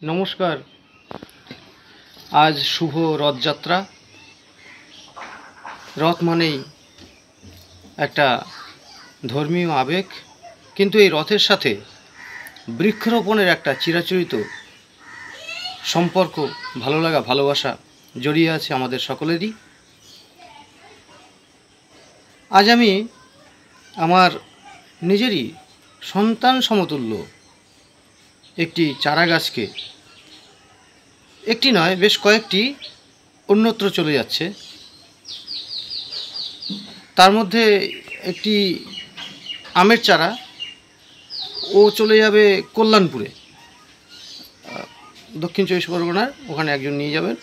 নমস্কার। আজ শুভ রথযাত্রা। রথ মানেই একটা ধর্মীয় আবেগ, কিন্তু এই রথের সাথে বৃক্ষরোপণের একটা চিরাচরিত সম্পর্ক, ভালো লাগা, ভালোবাসা জড়িয়ে আছে আমাদের সকলেরই। আজ আমি আমার নিজেরই সন্তান সমতুল্য একটি চারা গাছকে, একটি নয় বেশ কয়েকটি অন্যত্র চলে যাচ্ছে। তার মধ্যে একটি আমের চারা, ও চলে যাবে কল্যাণপুরে, দক্ষিণ চব্বিশ পরগনার, ওখানে একজন নিয়ে যাবেন।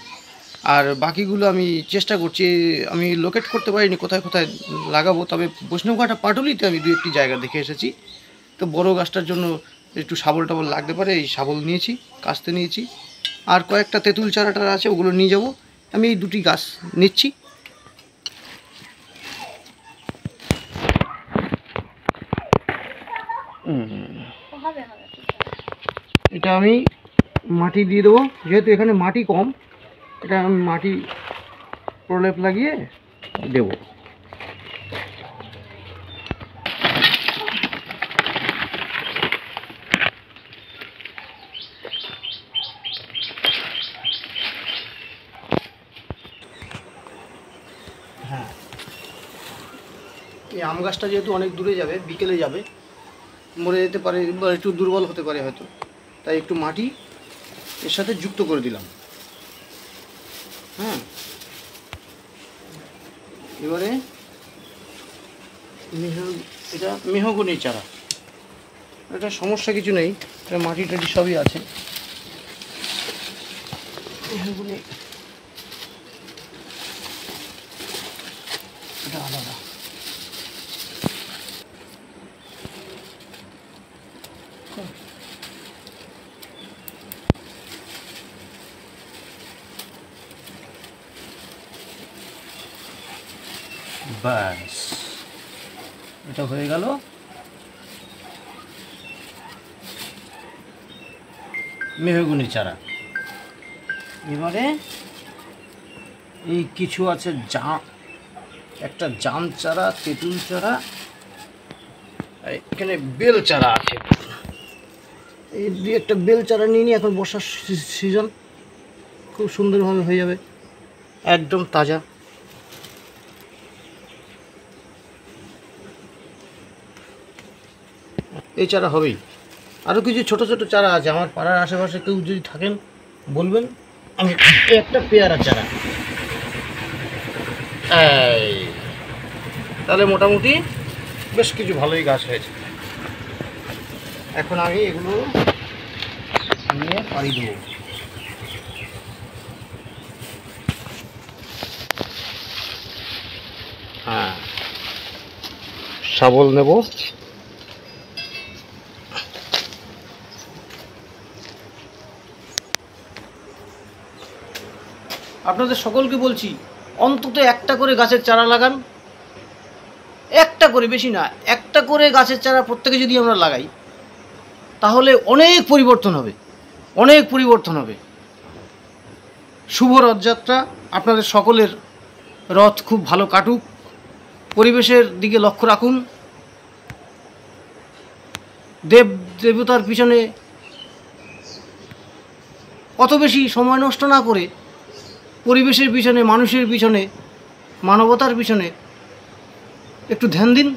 আর বাকিগুলো আমি চেষ্টা করছি, আমি লোকেট করতে পারিনি কোথায় কোথায় লাগাবো। তবে বৈষ্ণবঘাটা পাটুলিতে আমি দু একটি জায়গা দেখে এসেছি। তো বড় গাছটার জন্য একটু শাবল টাবল লাগতে পারে, এই শাবল নিয়েছি, কাস্তে নিয়েছি। আর কয়েকটা তেঁতুল চারাটা আছে, ওগুলো নিয়ে যাব। আমি এই দুটি গাছ নিচ্ছি। এটা আমি মাটি দিয়ে দেবো, যেহেতু এখানে মাটি কম, এটা আমি মাটি প্রলেপ লাগিয়ে দেব। হ্যাঁ, এই আম গাছটা যেহেতু অনেক দূরে যাবে, বিকেলে যাবে, মরে যেতে পারে বা একটু দুর্বল হতে পারে হয়তো, তাই একটু মাটি এর সাথে যুক্ত করে দিলাম। হ্যাঁ, এবারে এটা মেহগনির চারা, এটা সমস্যা কিছু নেই, এটা মাটি টাটি সবই আছে। মেহগনি এটা আলাদা। ব্যাস, এটা হয়ে গেল। মেহগনি চারা। এবারে এই কিছু আছে জাম, একটা জাম চারা, তেঁতুল চারা, এখানে বেল চারা আছে। এই দুই একটা বেল চারা নিয়ে নিই, এখন বর্ষার সিজন, খুব সুন্দরভাবে হয়ে যাবে, একদম তাজা। এই চারা হবেই। আরও কিছু ছোট ছোট চারা আছে, আমার পাড়ার আশেপাশে কেউ যদি থাকেন বলবেন। আমি একটা পেয়ারা চারা, এই তাহলে মোটামুটি বেশ কিছু ভালোই গাছ হয়েছে। এখন আমি এগুলো নিয়ে পাড়ি দেবো। হ্যাঁ, শাবল নেব। আপনাদের সকলকে বলছি, অন্তত একটা করে গাছের চারা লাগান। একটা করে, বেশি না, একটা করে গাছের চারা প্রত্যেকে যদি আমরা লাগাই, তাহলে অনেক পরিবর্তন হবে, অনেক পরিবর্তন হবে। শুভ রথযাত্রা। আপনাদের সকলের রথ খুব ভালো কাটুক। পরিবেশের দিকে লক্ষ্য রাখুন। দেবতার পিছনে অত বেশি সময় নষ্ট না করে পরিবেশের পিছনে, মানুষের পিছনে, মানবতার পিছনে একটু ধ্যান দিন।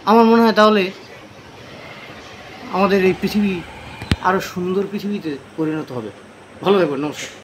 আমার মনে হয় তাহলে আমাদের এই পৃথিবী আরও সুন্দর পৃথিবীতে পরিণত হবে। ভালো থাকবেন। নমস্কার।